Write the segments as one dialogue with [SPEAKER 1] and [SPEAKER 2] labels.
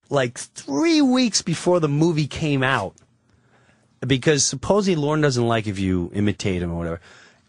[SPEAKER 1] like 3 weeks before the movie came out, because supposedly Lorne doesn't like if you imitate him or whatever.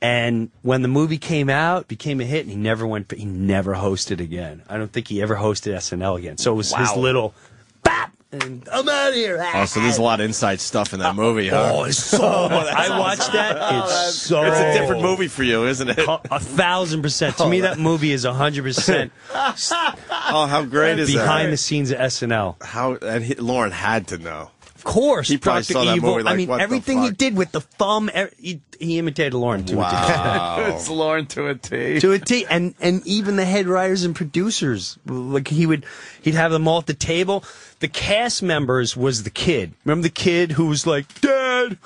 [SPEAKER 1] And when the movie came out, became a hit, and he never hosted again. I don't think he ever hosted SNL again. So it was his little bap, and I'm out of here.
[SPEAKER 2] Oh, so there's a lot of inside stuff in that movie, huh?
[SPEAKER 1] Oh, it's so much. I watched that. It's
[SPEAKER 2] a different movie for you, isn't it?
[SPEAKER 1] 1,000%. To me, that movie is 100%.
[SPEAKER 2] Oh, how great is that?
[SPEAKER 1] Behind the scenes of SNL.
[SPEAKER 2] Lorne had to know.
[SPEAKER 1] Of course,
[SPEAKER 2] he probably
[SPEAKER 1] Dr.
[SPEAKER 2] saw that
[SPEAKER 1] Evil.
[SPEAKER 2] movie like,
[SPEAKER 1] I mean,
[SPEAKER 2] what
[SPEAKER 1] everything
[SPEAKER 2] the
[SPEAKER 1] he did with the thumb, he imitated Lorne to a T.
[SPEAKER 3] It's Lorne to a T.
[SPEAKER 1] To a T. And even the head writers and producers, like he'd have them all at the table. The cast members was the kid. Remember the kid who was like, Dad?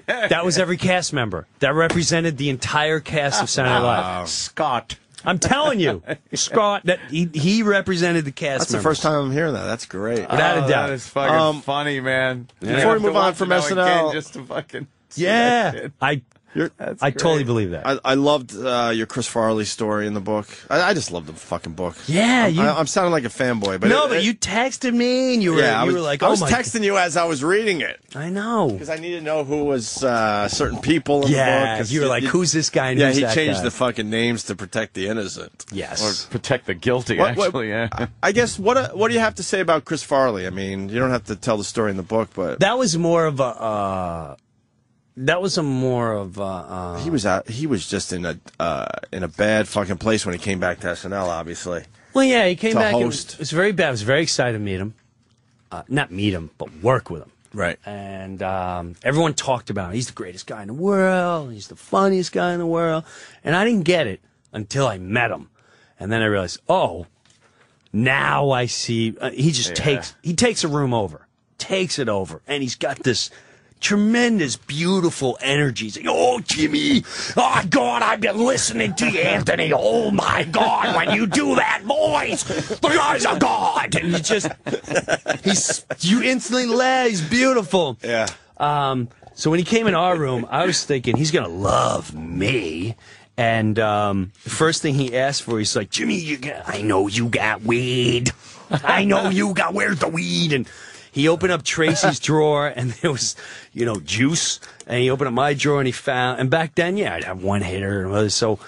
[SPEAKER 1] That was every cast member. That represented the entire cast of Saturday Night Live.
[SPEAKER 3] Scott.
[SPEAKER 1] I'm telling you, Scott, that he represented the cast.
[SPEAKER 2] That's
[SPEAKER 1] members.
[SPEAKER 2] the first time I'm hearing that. That's great.
[SPEAKER 1] Without a doubt.
[SPEAKER 3] That is fucking funny, man.
[SPEAKER 2] Before we move on from SNL,
[SPEAKER 3] just to fucking
[SPEAKER 1] I totally believe that.
[SPEAKER 2] I loved your Chris Farley story in the book. I just love the fucking book.
[SPEAKER 1] Yeah,
[SPEAKER 2] I'm sounding like a fanboy, but
[SPEAKER 1] but you texted me and you were like,
[SPEAKER 2] I was texting you as I was reading it.
[SPEAKER 1] I know,
[SPEAKER 2] because I needed to know who was certain people in the book.
[SPEAKER 1] Yeah, you were like, who's this guy? And
[SPEAKER 2] yeah,
[SPEAKER 1] who's
[SPEAKER 2] he
[SPEAKER 1] that
[SPEAKER 2] changed
[SPEAKER 1] guy?
[SPEAKER 2] the fucking names to protect the innocent.
[SPEAKER 1] Yes,
[SPEAKER 3] or protect the guilty. Yeah.
[SPEAKER 2] I guess what do you have to say about Chris Farley? I mean, you don't have to tell the story in the book, but
[SPEAKER 1] that was more of a.
[SPEAKER 2] He was just in a bad fucking place when he came back to SNL. Obviously.
[SPEAKER 1] Well, yeah, he came back.
[SPEAKER 2] Host.
[SPEAKER 1] It was very bad. I was very excited to meet him. Not meet him, but work with him.
[SPEAKER 2] Right.
[SPEAKER 1] And everyone talked about him. He's the greatest guy in the world. He's the funniest guy in the world. And I didn't get it until I met him. And then I realized, now I see. He just takes a room over. Takes it over. And he's got this tremendous, beautiful energy. He's like, oh, Jimmy, oh, God, I've been listening to you, Anthony. Oh, my God, when you do that voice, the eyes of God. And you instantly laugh. He's beautiful.
[SPEAKER 2] Yeah.
[SPEAKER 1] So when he came in our room, I was thinking, he's going to love me. And the first thing he asked for, he's like, Jimmy, I know you got weed. I know you got, where's the weed? And he opened up Tracy's drawer, and there was, juice. And he opened up my drawer, and he found, and back then, I'd have one hitter. So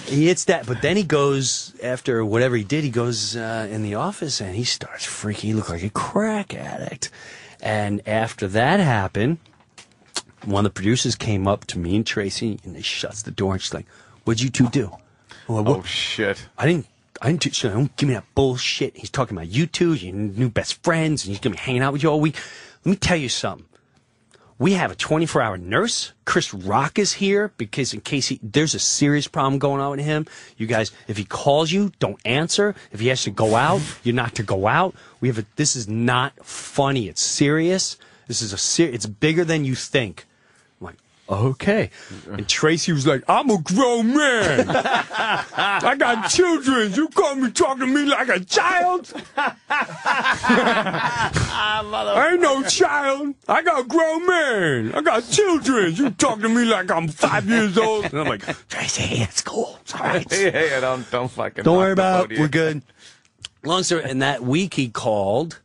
[SPEAKER 1] he hits that. But then he goes, after whatever he did, he goes in the office, and he starts freaking. He looked like a crack addict. And after that happened, one of the producers came up to me and Tracy, and they shuts the door, and she's like, what'd you two do?
[SPEAKER 3] Oh, shit.
[SPEAKER 1] Don't give me that bullshit. He's talking about you two, your new best friends, and he's going to be hanging out with you all week. Let me tell you something. We have a 24-hour nurse. Chris Rock is here because in case there's a serious problem going on with him. You guys, if he calls you, don't answer. If he has to go out, you're not to go out. This is not funny. It's serious. It's bigger than you think. I'm like, okay. And Tracy was like, I'm a grown man. I got children. You talking to me like a child? I ain't no child. I got a grown man. I got children. You talking to me like I'm 5 years old? And I'm like, Tracy, it's cool. It's all right.
[SPEAKER 3] Yeah, don't fucking.
[SPEAKER 1] Don't worry about it. We're good. Long story. And that week he called,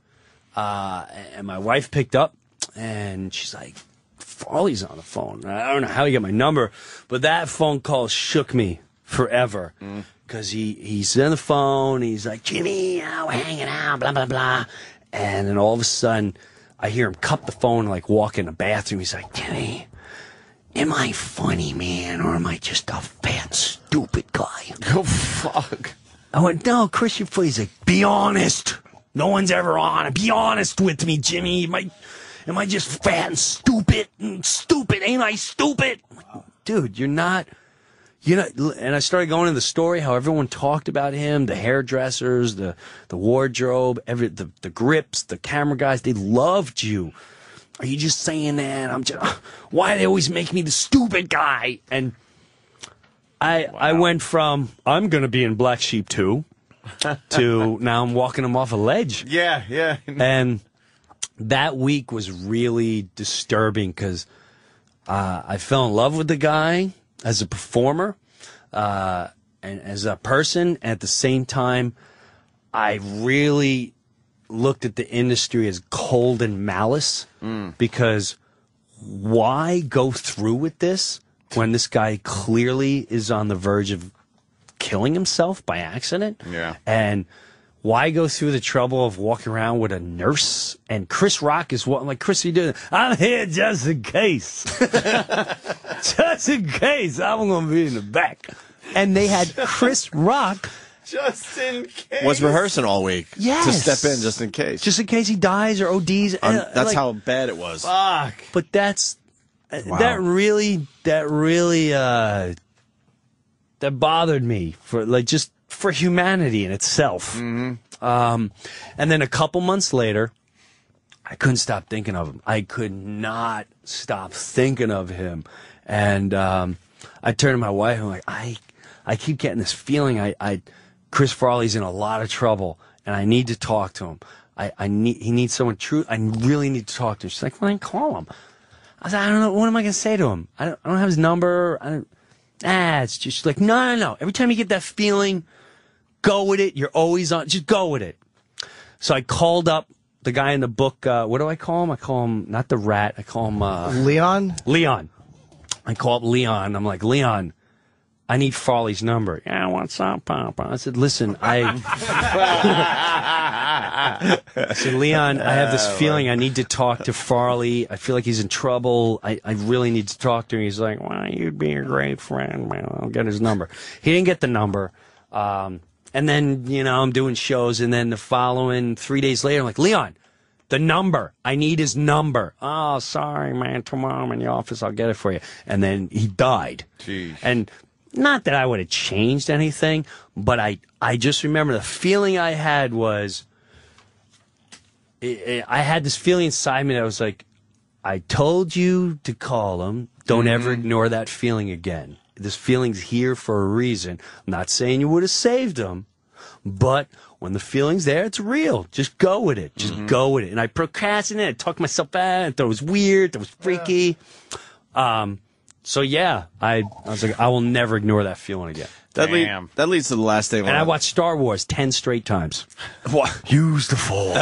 [SPEAKER 1] and my wife picked up, and she's like, Farley's on the phone. I don't know how he got my number, but that phone call shook me forever. Because he's on the phone, he's like, Jimmy, we're hanging out, blah, blah, blah. And then all of a sudden, I hear him cup the phone, like walk in the bathroom. He's like, Jimmy, am I funny, man, or am I just a fat, stupid guy?
[SPEAKER 3] Oh, fuck.
[SPEAKER 1] I went, no, Chris, you're funny. He's like, be honest. No one's ever on it. Be honest with me, Jimmy. Am I just fat and stupid? Stupid, ain't I stupid? Dude, you're not. And I started going into the story, how everyone talked about him, the hairdressers, the wardrobe, the grips, the camera guys, they loved you. Are you just saying that? Why do they always make me the stupid guy? And I went from, I'm going to be in Black Sheep 2, to now I'm walking him off a ledge.
[SPEAKER 3] Yeah.
[SPEAKER 1] And that week was really disturbing because I fell in love with the guy as a performer and as a person. At the same time, I really looked at the industry as cold and malice because why go through with this when this guy clearly is on the verge of killing himself by accident?
[SPEAKER 3] Yeah.
[SPEAKER 1] And why go through the trouble of walking around with a nurse? And Chris Rock is what? I'm like, Chris, what are you doing? I'm here just in case. Just in case. I'm going to be in the back. And they had Chris Rock.
[SPEAKER 3] Just in case.
[SPEAKER 2] Was rehearsing all week.
[SPEAKER 1] Yes.
[SPEAKER 2] To step in just in case.
[SPEAKER 1] Just in case he dies or ODs.
[SPEAKER 2] That's
[SPEAKER 1] like,
[SPEAKER 2] how bad it was.
[SPEAKER 3] Fuck.
[SPEAKER 1] But that really that bothered me for humanity in itself. And then a couple months later, I couldn't stop thinking of him. I could not stop thinking of him. And I turned to my wife and I'm like, I keep getting this feeling Chris Farley's in a lot of trouble and I need to talk to him. He needs someone true. I really need to talk to him. She's like, well, then call him. I was like, I don't know. What am I going to say to him? I don't have his number. It's just she's like, no. Every time you get that feeling, go with it. You're always on. Just go with it. So I called up the guy in the book. What do I call him? I call him not the Rat. I call him
[SPEAKER 4] Leon.
[SPEAKER 1] Leon. I call up Leon. I'm like, Leon, I need Farley's number. Yeah, what's up, Papa? I said, listen, I said, Leon, I have this feeling I need to talk to Farley. I feel like he's in trouble. I really need to talk to him. He's like, well, you'd be a great friend, man. I'll get his number. He didn't get the number. And then, I'm doing shows, and then the following 3 days later, I'm like, Leon, the number. I need his number. Oh, sorry, man. Tomorrow I'm in the office. I'll get it for you. And then he died.
[SPEAKER 3] Jeez.
[SPEAKER 1] And not that I would have changed anything, but I just remember the feeling I had was, I had this feeling inside me that was like, I told you to call him. Don't ever ignore that feeling again. This feeling's here for a reason. I'm not saying you would have saved him, but when the feeling's there, it's real. Just go with it. Just go with it. And I procrastinated. I talked myself out. I thought it was weird. It was freaky. So yeah, I was like, I will never ignore that feeling again.
[SPEAKER 2] That leads to the last thing.
[SPEAKER 1] And I watched Star Wars 10 straight times.
[SPEAKER 2] What?
[SPEAKER 1] Use the Force.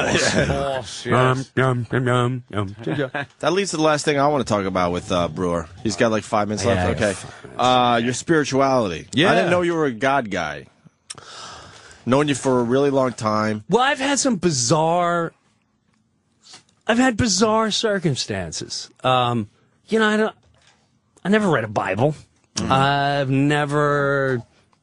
[SPEAKER 2] That leads to the last thing I want to talk about with Breuer. He's got like 5 minutes left. Okay. Your spirituality.
[SPEAKER 1] Yeah.
[SPEAKER 2] I didn't know you were a God guy. Known you for a really long time.
[SPEAKER 1] Well, I've had bizarre circumstances. I never read a Bible. I'm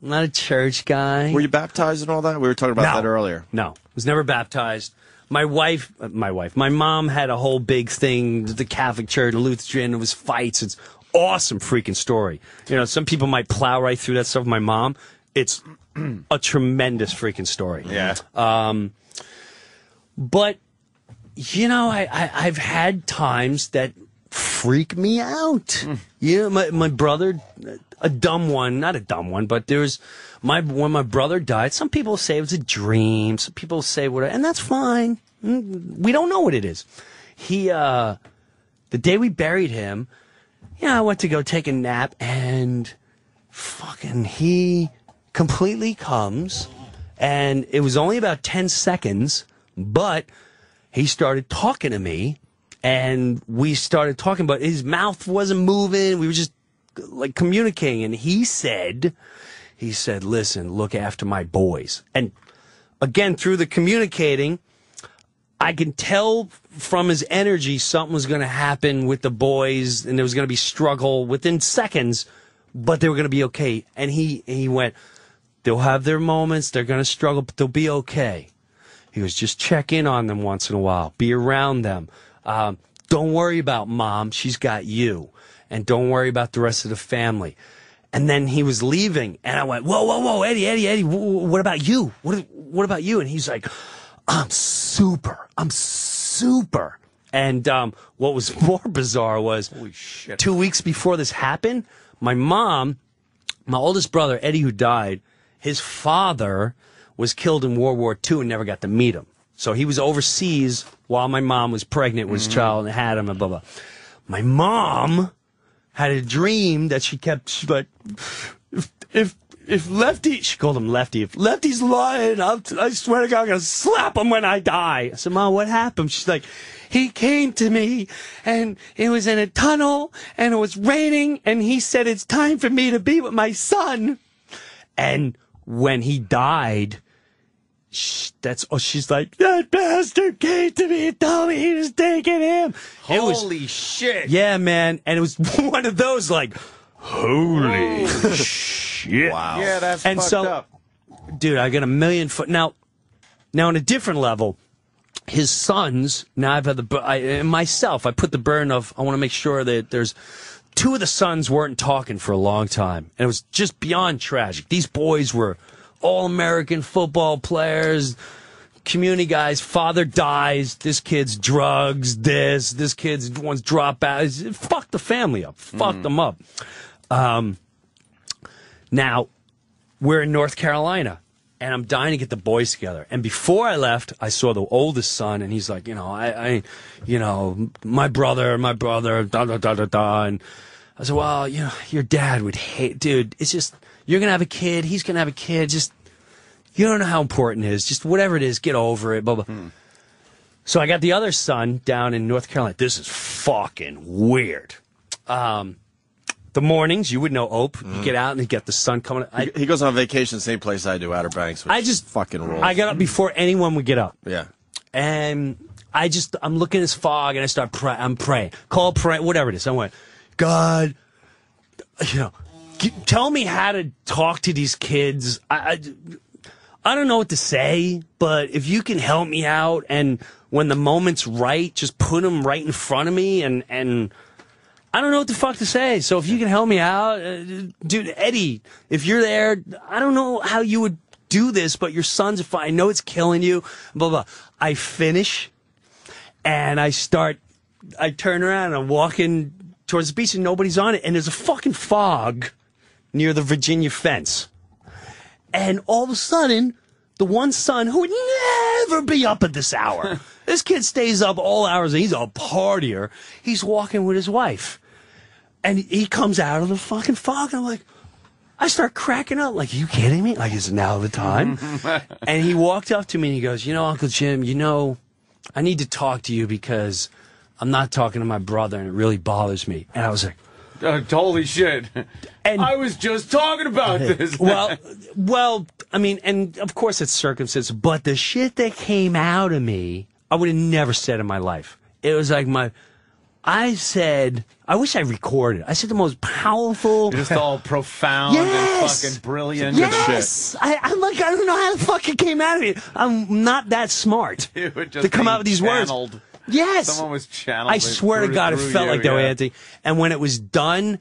[SPEAKER 1] not a church guy.
[SPEAKER 2] Were you baptized and all that? We were talking about that earlier.
[SPEAKER 1] No, was never baptized. My mom had a whole big thing, the Catholic Church, Lutheran, it was fights. It's awesome freaking story. Some people might plow right through that stuff. My mom, it's a tremendous freaking story.
[SPEAKER 3] Yeah.
[SPEAKER 1] But, I've had times that freak me out. My brother, a dumb one, not a dumb one, but when my brother died, some people say it was a dream, some people say whatever, and that's fine. We don't know what it is. The day we buried him, I went to go take a nap, and fucking he completely comes, and it was only about 10 seconds, but he started talking to me. And we started talking, but his mouth wasn't moving. We were just like communicating. And he said, listen, look after my boys. And again, through the communicating, I can tell from his energy something was going to happen with the boys and there was going to be struggle within seconds, but they were going to be okay. And he went, they'll have their moments. They're going to struggle, but they'll be okay. He was just check in on them once in a while. Be around them. Don't worry about mom. She's got you. And don't worry about the rest of the family. And then he was leaving. And I went, whoa, Eddie, what about you? What about you? And he's like, I'm super. And what was more bizarre was,
[SPEAKER 3] holy shit,
[SPEAKER 1] 2 weeks before this happened, my oldest brother, Eddie, who died, his father was killed in World War II and never got to meet him. So he was overseas while my mom was pregnant with his child and had him and blah, blah. My mom had a dream that she's like, if Lefty, she called him Lefty, if Lefty's lying, I swear to God, I'm going to slap him when I die. I said, Mom, what happened? She's like, he came to me, and it was in a tunnel, and it was raining, and he said, it's time for me to be with my son. And when he died, she's like, that bastard came to me and told me he was taking him.
[SPEAKER 3] Holy shit.
[SPEAKER 1] Yeah, man. And it was one of those, like, holy shit.
[SPEAKER 2] Wow.
[SPEAKER 3] Yeah, that's
[SPEAKER 1] And
[SPEAKER 3] fucked
[SPEAKER 1] so,
[SPEAKER 3] up.
[SPEAKER 1] dude, I got 1,000,000 Now, on a different level, his sons, now I've had myself, I put the burden of, I want to make sure that there's, 2 of the sons weren't talking for a long time. And it was just beyond tragic. These boys were all-American football players, community guys. Father dies. This kid's drugs. This kid's wants drop out. It fucked the family up. Fucked them up. Now, we're in North Carolina, and I'm dying to get the boys together. And before I left, I saw the oldest son, and he's like, my brother, da da da da da. And I said, well, your dad would hate, dude. It's just, you're gonna have a kid. He's gonna have a kid. Just, you don't know how important it is. Just whatever it is, get over it. Blah blah. So I got the other son down in North Carolina. This is fucking weird. The mornings, you would know Ope. You get out and you get the sun coming.
[SPEAKER 2] He goes on vacation, same place I do, Outer Banks. Which
[SPEAKER 1] I just
[SPEAKER 2] fucking rules.
[SPEAKER 1] I got up before anyone would get up.
[SPEAKER 2] Yeah.
[SPEAKER 1] And I'm looking at this fog and I start praying. I'm praying. Whatever it is. I went, God, tell me how to talk to these kids. I don't know what to say, but if you can help me out, and when the moment's right, just put them right in front of me, and I don't know what the fuck to say. So if you can help me out, dude, Eddie, if you're there, I don't know how you would do this, but your son's fine. I know it's killing you, blah, blah. I finish, and I turn around, and I'm walking towards the beach, and nobody's on it, and there's a fucking fog near the Virginia fence. And all of a sudden, the one son who would never be up at this hour, this kid stays up all hours, and he's a partier, he's walking with his wife. And he comes out of the fucking fog, and I'm like, I start cracking up, like, are you kidding me? Like, is it now the time? And he walked up to me, and he goes, Uncle Jim, I need to talk to you because I'm not talking to my brother, and it really bothers me. And I was like,
[SPEAKER 3] holy shit.
[SPEAKER 1] And
[SPEAKER 3] I was just talking about this.
[SPEAKER 1] Well, I mean, and of course it's circumstances, but the shit that came out of me, I would have never said in my life. It was like I said, I wish I recorded. I said the most powerful.
[SPEAKER 3] Just all profound and fucking brilliant and shit.
[SPEAKER 1] I'm like, I don't know how the fuck it came out of me. I'm not that smart to come out with these words. Yes.
[SPEAKER 3] Someone was channeling.
[SPEAKER 1] I swear to God, it felt like that way, Anthony. And when it was done,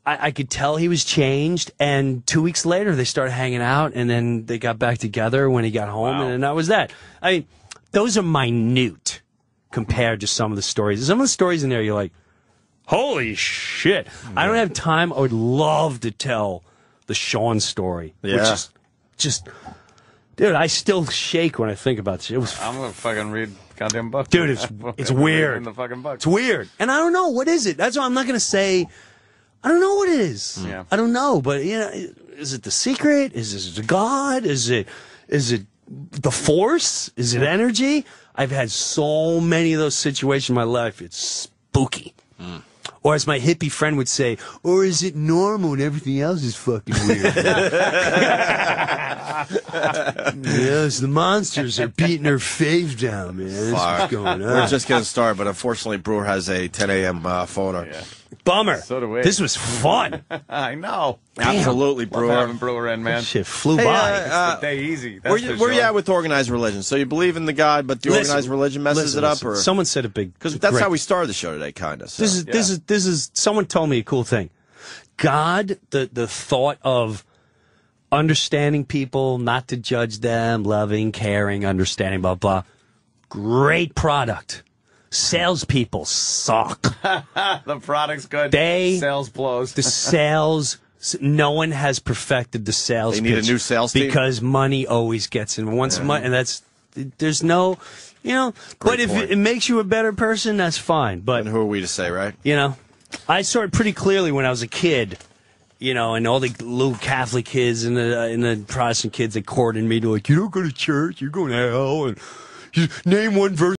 [SPEAKER 1] I could tell he was changed. And 2 weeks later, they started hanging out, and then they got back together when he got home, and then that was that. I mean, those are minute compared to some of the stories. Some of the stories in there, you're like, holy shit. I don't have time. I would love to tell the Sean story.
[SPEAKER 2] Yeah.
[SPEAKER 1] Which is just, dude, I still shake when I think about this. It was
[SPEAKER 3] I'm going to fucking read goddamn book.
[SPEAKER 1] Dude, it's weird.
[SPEAKER 3] In the fucking book.
[SPEAKER 1] It's weird. And I don't know. What is it? That's why I'm not going to say, I don't know what it is.
[SPEAKER 3] Yeah.
[SPEAKER 1] I don't know. But, is it the secret? Is it God? Is it the force? Is it energy? I've had so many of those situations in my life. It's spooky. Or as my hippie friend would say, or is it normal and everything else is fucking weird? Yes, the monsters are beating their fave down, man. That's what's going on.
[SPEAKER 2] We're just getting started, but unfortunately, Breuer has a 10 a.m. phoner.
[SPEAKER 3] Yeah.
[SPEAKER 1] Bummer.
[SPEAKER 3] So do we.
[SPEAKER 1] This was fun.
[SPEAKER 3] I know.
[SPEAKER 2] Absolutely,
[SPEAKER 3] Love
[SPEAKER 2] Breuer.
[SPEAKER 3] having Breuer in, man.
[SPEAKER 1] Shit flew
[SPEAKER 2] Hey,
[SPEAKER 1] by.
[SPEAKER 3] It's the day easy. That's
[SPEAKER 2] Where
[SPEAKER 3] for
[SPEAKER 2] you
[SPEAKER 3] sure.
[SPEAKER 2] at with organized religion? So you believe in the God, but the organized religion messes it up, or
[SPEAKER 1] Someone said a big
[SPEAKER 2] because that's how we started the show today, kind of. So.
[SPEAKER 1] This is. Someone told me a cool thing. God, the thought of understanding people, not to judge them, loving, caring, understanding, blah blah. Great product. Salespeople suck.
[SPEAKER 3] The product's good. Sales blows.
[SPEAKER 1] The sales. No one has perfected the sales.
[SPEAKER 2] They need
[SPEAKER 1] pitch
[SPEAKER 2] a new sales team?
[SPEAKER 1] because money always gets in. Once money, and there's no, But if it makes you a better person, that's fine. But
[SPEAKER 2] And who are we to say, right?
[SPEAKER 1] I saw it pretty clearly when I was a kid, You know, and all the little Catholic kids and the Protestant kids that courted me to like, you don't go to church, you're going to hell, and you name one verse